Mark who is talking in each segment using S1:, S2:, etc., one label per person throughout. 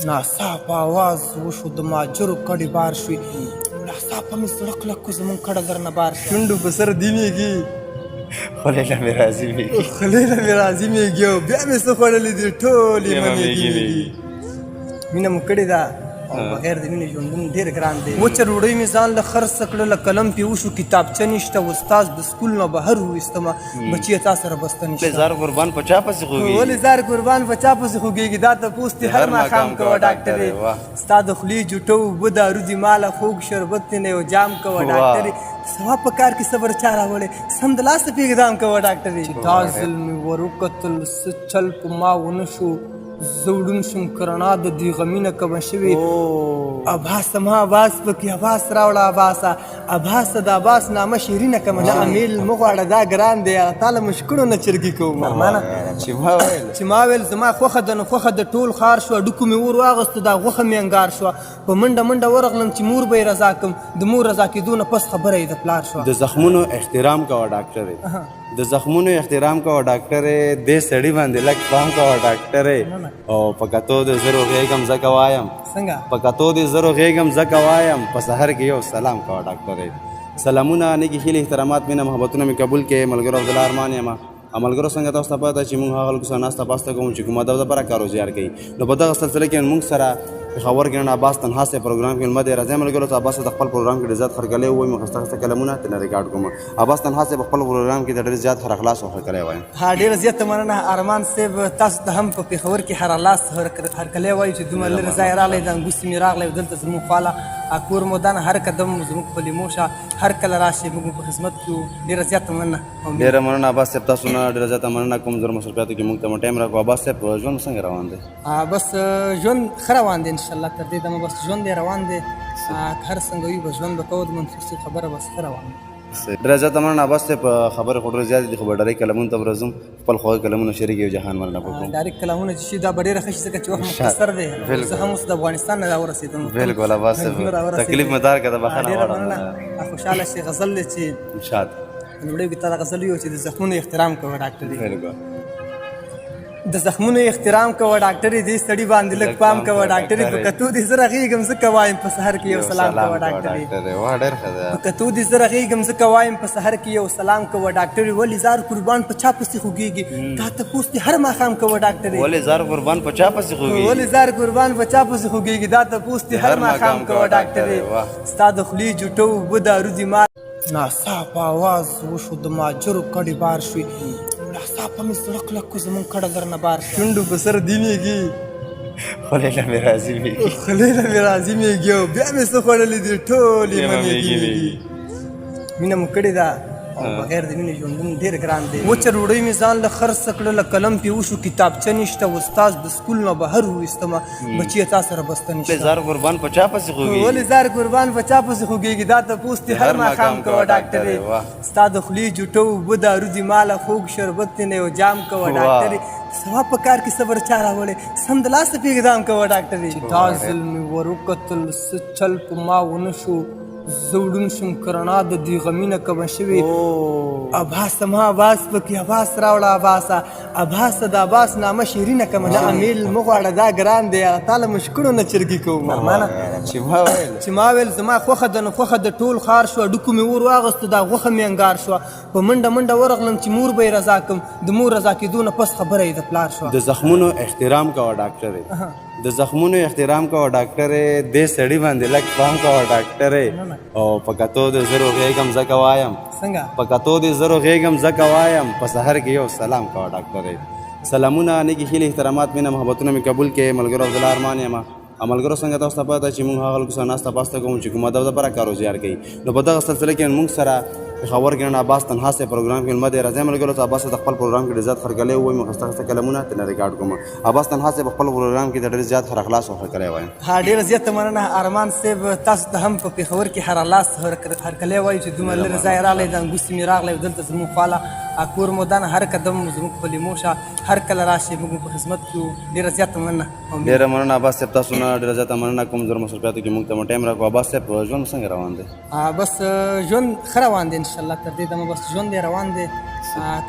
S1: ناڅاپه آواز وشو د ماجرو کډې بار شوې. ناڅاپه مې زړه کلک کړو زمونږ کډه درنه بار شوه.
S2: شونډو په سر دیمیږي
S3: خولې له مې راضي مېږي
S2: خولې له مې راضي مېږي او بیا مې څه خوړلې دي ټولې مېږي مینه مو کړې ده او بغیر د مینې ژوندون ډېر ګران دی. وچه ډوډۍ مې ځان له خرڅه کړله، قلم پې وشو، کتابچه نشته، استاد د سکول نه بهر وویستمه، بچیه تا سره بسته نشته.
S3: زار قربان په چا پسې خوږېږي؟
S2: ولې زار قربان په چا پسې خوږېږي؟ دا تپوس دې هر ماښام کوه ډاکټرې. ستا د خولې جوټه اوبه دارو دي ماله، خوږ شربت دې نه یو جام کوه ډاکټرې. سوا په کار کې صبر چا راوړې، سمدلاسه پې اقدام کوه ډاکټرې. چې دا ځل مې ور وکتل څه چل په ما ونه شو، زه وړون شوم که رڼا د دوی غمینه کمه شوې. عباسه ما عباس پکې عباس راوړه عباسه، عباسه د عباس نامه شیرینه کمه نه امیل مه غواړه دا ګران دی، تا له مشکڼو نه چرګي کوم ارمانه. چې ما ویل زما خوښه ده نو خوښه د ټول ښار شوه، ډوکو مې ور واغسته دا غوښه مې انګار شوه، په منډه منډه ورغلم چې مور به یې رضا کړم، د مور رضا کېدو نه پس خبره یې د پلار شوه.
S3: د زخمونو احترام کوه ډاکټرې، د زخمونو احترام کوه ډاکټرې، دې سړي باندې لږ پام کوه ډاکټرې. او په کتو د زرو غېږم ځکه وایم،
S2: څنګه
S3: په کتو د زرو غېږم ځکه وایم، په سحر کې یو سلام کوه ډاکټرې. سلامونه، نیکې هیلې، احترامات، مینه محبتونه مې قبول کړې. ملګرو عبدالله ارمان یم. ملګرو څنګه تاسو ته پته ده چې موږ هغه خلکو سره ناسته پاسته کوو چې کوم ادب دپاره کار وزیار کوي. نو په دغه سلسله کې موږ سره پېښور کې نن عباس تنها صاحب پروګرام کې ملمد راځي. ملګرو ته عباس د خپل پروګرام کې ډېر زیات هرکلی ووایم، ښایسته ښایسته کلمونه ترې ریکارډ کوم. عباس تنها صاحب خپل پروګرام کې د ډېر زیات هرخلاص او هرکلی وایم.
S2: ها ډېره زیاته مننه ارمان صاحب، تاسو ته هم په پېښور کې هرلاس هرکلی وایو چې دومره لرې ځای راغلی، د انګوستې مې راغلی او دلته زموږ خواله کور مودان هر قدم زموږ په لیمو شه، هر کله راشئ موږ په خدمت کې یو. ډېره زیاته مننه.
S3: ډېره مننه عباس صاحب، تاسو نه ډېره زیاته مننه کوم. زر مصروفیاتو کې موږ ته مو ټایم راکړو. عباس صاحب ژوند څنګه روان دی؟
S2: بس ژوند ښه روان دی انشاءالله، تر دې دمه بس ژوند دی روان دی، هر څنګه وي به ژوند به کوو، د منصور صاحب خبره بس ښه روان دی.
S3: ډېره زیاته مننه عباس صاحب، خبرې خو ډېرې زیاتې دي خو به ډېرې کلمونو ته به راځم، خپل خواږه کلمونه شریک یو جهان مننه وکړو.
S2: ډایرکټ کلامونه چې شي دا به ډېره ښه شي ځکه چې وخت مختصر دی. زه هم اوس د افغانستان نه راورسېدم.
S3: بالکل عباس صاحب، تکلیف مې دار که د بخښنه
S2: ډېره
S3: غواړم.
S2: مننه، خوشحاله شي. غزل دی چې
S3: شاد
S2: لومړی کې تا دا غزل ویو چې د زخمونو احترام کوه ډاکټرې.
S3: بالکل
S2: د زخمونو احترام کوه ډاکټرې، دې سړي باندې لږ پام کوه ډاکټرې، په کتو دې زه رغېږم ځکه وایم په سحر کې یو سلام کوه ډاکټرې.
S3: واه ډېر ښه دی.
S2: په کتو دې زه رغېږم ځکه وایم په سحر کې یو سلام کوه ډاکټرې. ولې زار قربان په چا پسې خوږېږي؟ دا تپوس دې هر ماښام کوه ډاکټرې.
S3: ولې زار قربان په چا پسې خوږېږي؟
S2: ولې زار قربان په چا پسې خوږېږي؟ دا تپوس دې هر ماښام کوه ډاکټرې. ستا د خولې جوټه اوبه دارو دي مال.
S1: ناڅاپه آواز وشو د ماجرو کډې بار شوې. ناڅاپه مې زړه کلک کړو زمونږ کډه درنه بار شوه.
S2: شونډو په سر دیمیږي
S3: خولې له مې راضي مېږي
S2: خولې له مې راضي مېږي او بیا مې څه خوړلې دي ټولې مېږي. مینه مو کړې ده او بغیر د مینې ژوندون ډېر ګران دی. وچه ډوډۍ مې ځان له خرڅه کړله، قلم پې وشو، کتابچه نشته، استاد د سکول نه بهر وویستمه، بچیه تا سره بسته نشته.
S3: زار قربان په چا پسې خوږېږي؟
S2: ولې زار قربان په چا پسې خوږېږي؟ دا تپوس دې هر ماښام کوه ډاکټرې. ستا د خولې جوټه اوبه دارو دي ماله، خوږ شربت دې نه یو جام کوه ډاکټرې. سوا په کار کې صبر چا راوړې، سمدلاسه پې اقدام کوه ډاکټرې. چې دا ځل مې ور وکتل څه چل په ما ونه شو، زه وړون شوم که رڼا د دوی غمینه کمه شوې. عباسه ما عباس پکې عباس راوړه عباسه، عباسه د عباس نامه شیرینه کمه نه امیل مه غواړه دا ګران دی، تا له مشکڼو نه چرګي کوم ارمانه. چې ما ویل زما خوښه ده نو خوښه د ټول ښار شوه، ډوکو مې ور واغسته دا غوښه مې انګار شوه، په منډه منډه ورغلم چې مور به یې رضا کړم، د مور رضا کېدو نه پس خبره یې د پلار شوه.
S3: د زخمونو احترام کوه ډاکټرې، د زخمونو احترام کوه ډاکټرې، دې سړي باندې لږ پام کوه ډاکټرې. او په کتو د زرو غېږم ځکه وایم،
S2: څنګه
S3: په کتو د زرو غېږم ځکه وایم، په سحر کې یو سلام کوه ډاکټرې. سلامونه، نیکې هیلې، احترامات، مینه محبتونه مې قبول کړې. ملګرو عبدالله ارمان یم. ملګرو څنګه تاسو ته پته ده چې موږ هغه خلکو سره ناسته پاسته کوو چې کوم ادب دپاره کار وزیار کوي. نو په دغه سلسله کې موږ سره پېښور کې نن عباس تنها صاحب پروګرام کې ملمد راځي. ملګرو ته عباس د خپل پروګرام کې ډېر زیات هرکلی ووایم، ښایسته ښایسته کلمونه ترې ریکارډ کوم. عباس تنها صاحب خپل پروګرام کې د ډېر زیات هرخلاص او هرکلی وایم.
S2: ها ډېره زیاته مننه ارمان صاحب، تاسو ته هم په پېښور کې هرلاس هرکلی وایو چې دومره لرې ځای راغلی، د انګوستې مې راغلی او دلته زموږ خواله کور مودان هر قدم زموږ په لیمو شه، هر کله راشئ موږ په خدمت کې یو. ډېره زیاته مننه.
S3: ډېره مننه عباس صاحب، تاسو نه ډېره زیاته مننه کوم. زر مصروفیاتو کې موږ ته مو ټایم راکړو. عباس صاحب ژوند څنګه روان دی؟
S2: بس ژوند ښه روان دی انشاءالله، تر دې دمه بس ژوند دی روان دی،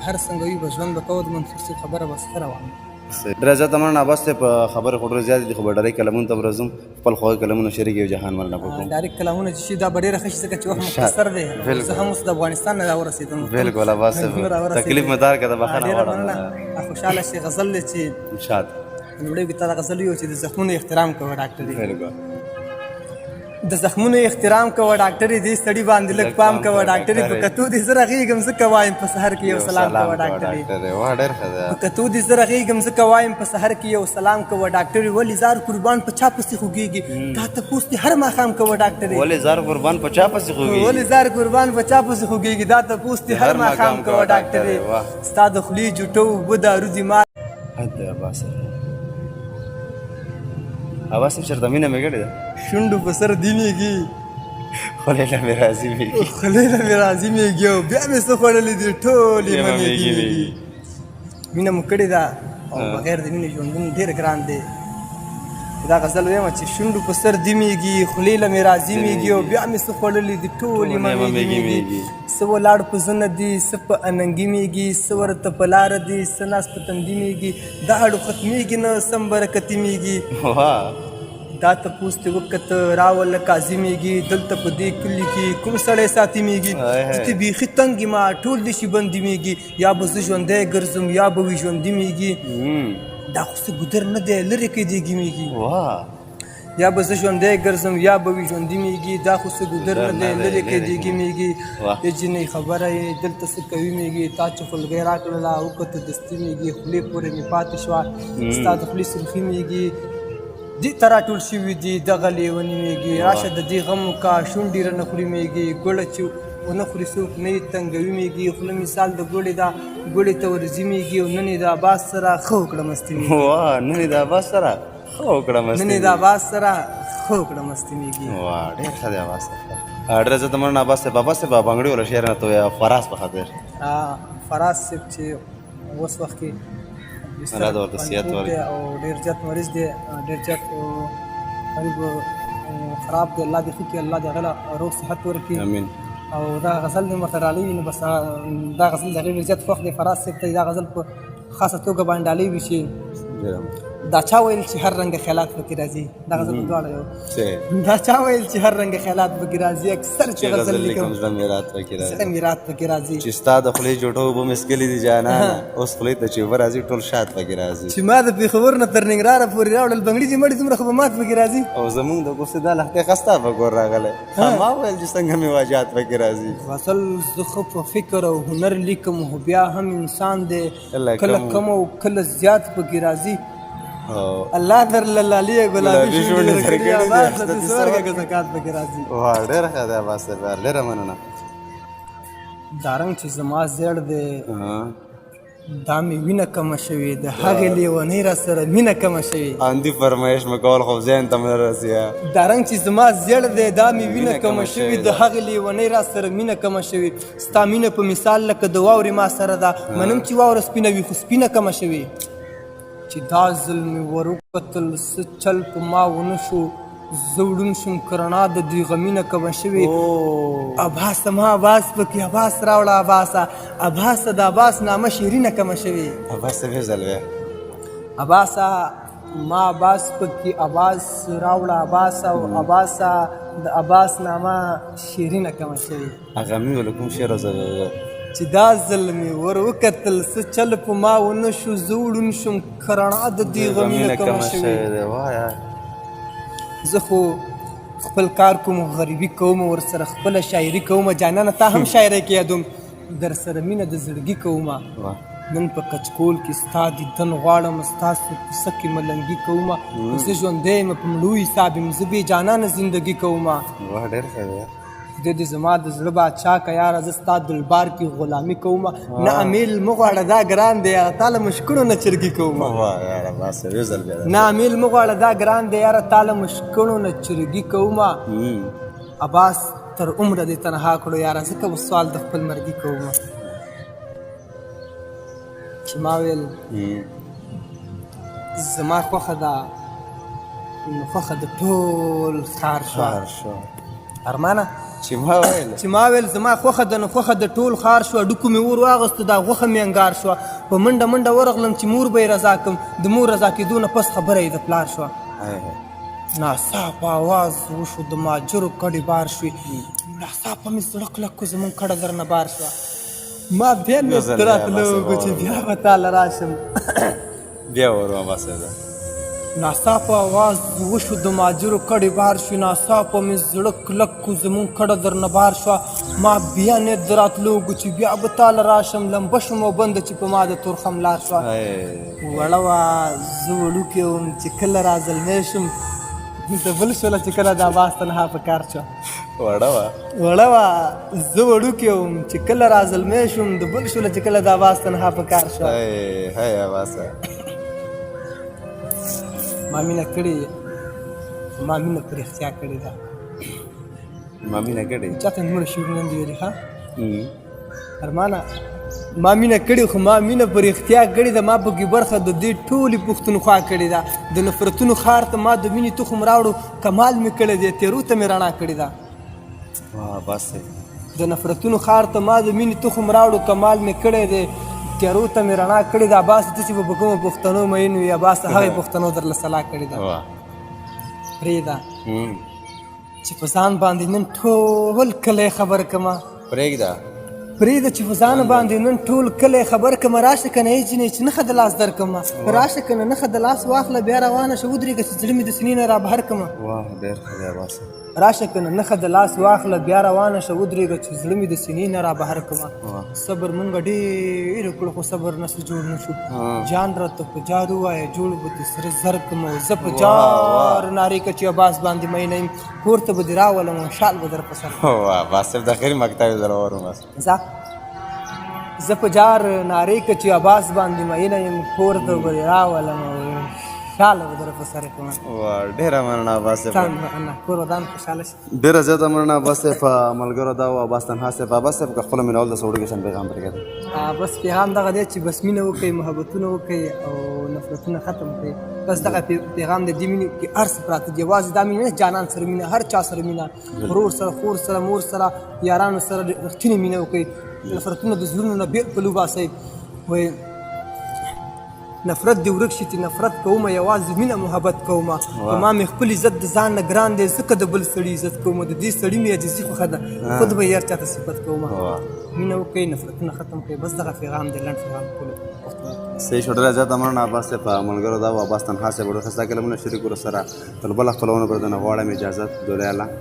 S2: هر څنګه وي به ژوند به کوو، د منصور صاحب خبره بس ښه روان دی.
S3: ډېره زیاته مننه عباس صاحب خبرې خو ډېرې زیاتې دي خو به ډېرې کلمونو ته به راځم خپل خواږه کلمونه شریک یو جهان مننه به کوم
S2: ډایرکټ کلامونه چې شي دا به ډېره ښه شي ځکه چې وخت مختصر دی زه هم اوس د افغانستان نه راورسېدم
S3: بالکل عباس صاحب تکلیف مې دار کړه بخښنه
S2: ډېره
S3: غواړم
S2: مننه خوشحاله شي غزل دی چې
S3: شاد
S2: لومړی کې تا دا غزل ویو چې د زخمونو احترام کوه ډاکټر
S3: بالکل
S2: د زخمونو احترام کوه ډاکټر دې سړي باندې لږ پام کوه ډاکټر په کتو دې زه رغېږم زه وایم په سحر کې یو سلام کوه ډاکټر
S3: واه ډېر ښه دی
S2: په کتو دې زه رغېږم زه وایم په سحر کې یو سلام کوه ډاکټر ولې زار قربان په چا پسې خوږېږي دا تپوس دې هر ماښام کوه ډاکټر
S3: ولې زار قربان په چا پسې خوږېږي
S2: ولې زار قربان په چا پسې خوږېږي دا تپوس دې هر ماښام کوه ډاکټر ستا د خولې جوټو اوبه دارو دي مال
S3: حد دی عباس صاحب عباس صاحب چېرته مینه مې کړې ده
S2: شونډو په سر دینېږي
S3: خولې له مې راضي مېږي
S2: خولې له مې راضي مېږي او بیا مې څه خوړلې دي ټولې مېږي مینه مو کړې ده او بغیر د مینې ژوندون ډېر ګران دی دا غزل وایم چې شونډو په سر دي مېږي خولې له مې راضي مېږي او بیا مې څه خوړلې دي ټولې مېږي څه ولاړ په زنه دي څه په اننګي مېږي څه ورته په لاره دي څه ناس په تندي مېږي دا اړو ختمېږي نه سم برکتي مېږي دا تپوس دې وکته راوله کاظمېږي دلته په دې کلي کې کوم سړی ساتي مېږي چې ته بیخي تنګ ما ټول دې شي بندي مېږي یا به زه ژوندی ګرځم یا به وي ژوندي مېږي دا خو څه ګودر نه دی لرې کې دیږي مېږي یا به زه ژوندی ګرځم یا به وي ژوندي مېږي دا خو څه ګودر نه دی لرې کې دیږي مېږي ای جنۍ خبره یې دلته څه کوي مېږي تا چې خولګۍ راکړله وکته دستي مېږي خولې پورې مې پاتې شوه ستا د خولې سرخي مېږي دې ته راټول شوي دي دغه لیوني مېږي راشه د دې غم وکړه شونډې رانه خوري مېږي ګوړه چې ونه خوري څوک نه یې تنګوي مېږي خوله مثال د ګوړې ده ګوړې ته ورځي مېږي او نن یې د عباس سره ښه وکړه مستي مېږي
S3: نن یې د عباس سره ښه وکړه مستي
S2: نن یې د عباس سره ښه وکړه مستي مېږي
S3: واه ډېر ښه دی عباس صاحب ډېره زیاته مننه عباس صاحب عباس صاحب بنګړي ولا شعر نه تو فراز په خاطر
S2: فراز صاحب چې اوس وخت کې
S3: الله دې ورته صحت ورکړي
S2: او ډېر زیات مریض دی ډېر زیات قریب خراب دی الله دې ښه کړي الله دې هغه له روغ صحت ورکړي
S3: امین
S2: او دا غزل مې ورته ډالۍ وي نو بس دا غزل د هغې ډېر زیات خوښ دی فراز صاحب ته دا غزل په خاصه توګه باندې ډالۍ وي چې دا چا ویل چې هر رنګه خیالات پکې راځي دا غزل په دواړه یو دا چا ویل چې هر رنګه خیالات پکې راځي اکثر چې غزل لیکم زړه مې رات پکې راځي
S3: چې ستا د خولې جوټو اوبه مې څکلې دي جانانه اوس خولې ته چې اوبه راځي ټول شات پکې راځي
S2: چې ما د پېښور نه تر ننګرهاره پورې راوړل بنګړي دې مړي دومره خو به مات پکې راځي
S3: او زمونږ د کوڅې دا لښتې خسته په کور راغلی ما ویل چې څنګه مې واجات پکې راځي
S2: غزل زه ښه په فکر او هنر لیکم خو بیا هم انسان دی کله کم او کله زیات پکې راځي الله در لالي ګلابي شونډې درکړي عباس د سورګه زکات پکې راځي
S3: واه ډېر ښه دی عباس صاحب ډېره مننه
S2: دا رنګ چې زما زیړ دی دا مې وینه کمه شوې د هغې لیونۍ را سره مینه کمه شوې
S3: اندي فرمایش مې کول خو ذهن ته مې نه رسي
S2: دا رنګ چې زما زیړ دی دا مې وینه کمه شوې د هغې لیونۍ را سره مینه کمه شوې ستا مینه په مثال لکه د واورې ما سره ده منم چې واوره سپینه وي خو سپینه کمه شوې چې دا ځل مې ور وکتل څه چل په ما ونه شو زه وړون شوم که رڼا د دوی غمینه کمه شوې عباسه ما عباس پکې عباس راوړه عباسه عباسه د عباس نامه شیرینه کمه شوې
S3: عباس صاحب یې ځل وی
S2: عباسه ما عباس پکې عباس راوړه عباسه او عباسه د عباس نامه شیرینه کمه شوې
S3: هغه مې ویل کوم شعر
S2: چې دا ځل مې ور وکتل څه چل په ما ونه شو زه وړون شوم که رڼا د دې غمینه کمه شوې زه خو خپل کار کوم غریبي کوم ورسره خپله شاعري کوم جانانه تا هم شاعرۍ کې یادوم در سره مینه د زړګي کوم نن په کچکول کې ستا دیدن غواړم ستاسو کوڅه کې ملنګي کوم زه ژوندی یم په مړو حساب یم زه بې جانانه زندګي کوم
S3: ډېر ښه دی
S2: خدای دې زما د زړه بادشاه که یاره زه ستا دلبار کې غلامي کوم نه امیل مه غواړه دا ګران دی هغه تا له مشکڼو نه چرګي کوم نه امیل مه غواړه دا ګران دی یاره تا له مشکڼو نه چرګي کوم عباس تر عمره دې تنها کړو یاره ځکه به سوال د خپل مرګي کوم چې ما ویل زما خوښه ده نو خوښه د ټول ښار شوه
S1: ارمانه
S3: چې ما ویل
S1: چې ما ویل زما خوښه ده نو خوښه د ټول ښار شوه ډکو مې ور واغېسته دا غوښه مې انګار شوه په منډه منډه ورغلم چې مور به یې رضا کړم د مور رضا کېدو نه پس خبره یې د پلار شوه ناڅاپه آواز وشو د ماجرو کډې بار شوې ناڅاپه مې زړه کلک کړو زمونږ کډه درنه بار شوه ما بیا مې راتلو چې بیا به تاله راشم
S3: بیا ور وباسېده
S1: ناڅاپه آواز وشو د ماجرو کډې بار شوې ناڅاپه مې زړه کلک کړو زمونږ کډه درنه بار شوه ما بیا نیت د راتلو چې بیا به تاله راشم لمبه شوم او بنده چې په ما د تورخم لار شوه وړه وه زه وړوکی وم چې کله رازلمی شم د بل شوله چې کله د عباس تنها په کار شوه
S3: وړه وه
S1: زه وړوکی وم چې کله رازلمی شوم د بل شوله چې کله د عباس تنها په کار شوه
S3: هی عباسه
S1: ما مینه کړې ما مینه په رښتیا کړې ده
S3: ما مینه کړې
S1: چاته مې مړه شعرونه دي ویلي ښه ارمانه ما مینه کړې خو ما مینه په رښتیا کړې ده ما پکې برخه د دې ټولې پښتونخوا کړې ده د نفرتونو ښار ته ما د مینې تخم راوړو کمال مې کړی دی تیرو ته مې رڼا کړې ده
S3: بس
S1: د نفرتونو ښار ته ما د مینې تخم راوړو کمال مې کړی دی تیارو ته مې رڼا کړې ده عباس ته چې په کومو پښتنو مین وي عباس ته هغې پښتنو درله سلا کړې ده پرېږده چې په ځان باندې نن ټول کلی خبر کړمه
S3: پرېږده
S1: چې په ځان باندې نن ټول کلی خبر کړمه راشه که نه ای جینۍ چې نښه د لاس در کړمه راشه که نه نښه د لاس واخله بیا روانه شه ودرېږه چې زړه مې د سینې نه را بهر کړمه
S3: ډېر ښه دی عباسه
S1: راشه که نه نښه د لاس واخله بیا روانه شه ودرېږه چې زړه مې د سینې نه را بهر کړمه صبر مونږ ډېر وکړو خو صبر نسو جوړ نه شو جان راته په جار ووایه جوړ به دې سره زر کړم او زه په جار نارې که چې عباس باندې مینه یم کور ته به دې راولم او شال به در په سر
S3: عباس صاحب د خیر مکتب در ورم
S1: زه په جار نارې که چې عباس باندې مینه یم کور ته به دې راولم او شاله به در په سر کړم
S3: ډېره مننه عباس صاحب
S1: کور ودان خوشحاله شي
S3: ډېره زیاته مننه عباس صاحب ملګرو دا و عباس تنها صاحب عباس صاحب که خپله مینهوال د سوړکېشن پیغام پرېږدي
S1: بس پیغام دغه دی چې بس مینه وکړئ محبتونه وکړئ او نفرتونه ختم کړئ بس دغه پیغام د دې مینې کې هر څه پراته دي یوازې دا مینه نه جانان سره مینه هر چا سره مینه ورور سره خور سره مور سره یارانو سره رښتینې مینه وکړئ نفرتونه د زړونو نه بېل کړل وباسئ وایي نفرت دې ورک شي چې نفرت کومه یوازې مینه محبت کومه په ما مې خپل عزت د ځان نه ګران دی ځکه د بل سړي عزت کومه د دې سړي مې عاجزي خوښه ده خود به یار چاته صفت کومه مینه وکړئ نفرتونه ختم کړئ بس دغه پیغام دی لنډ پیغام ټولو
S3: صحیح شو ډېره زیاته مننه عباس صاحب ملګرو دا و عباس تنها صاحب ډېر ښایسته کلمونه شریک ورسره تر بله خپلونو پر د نه غواړم اجازت دوله الله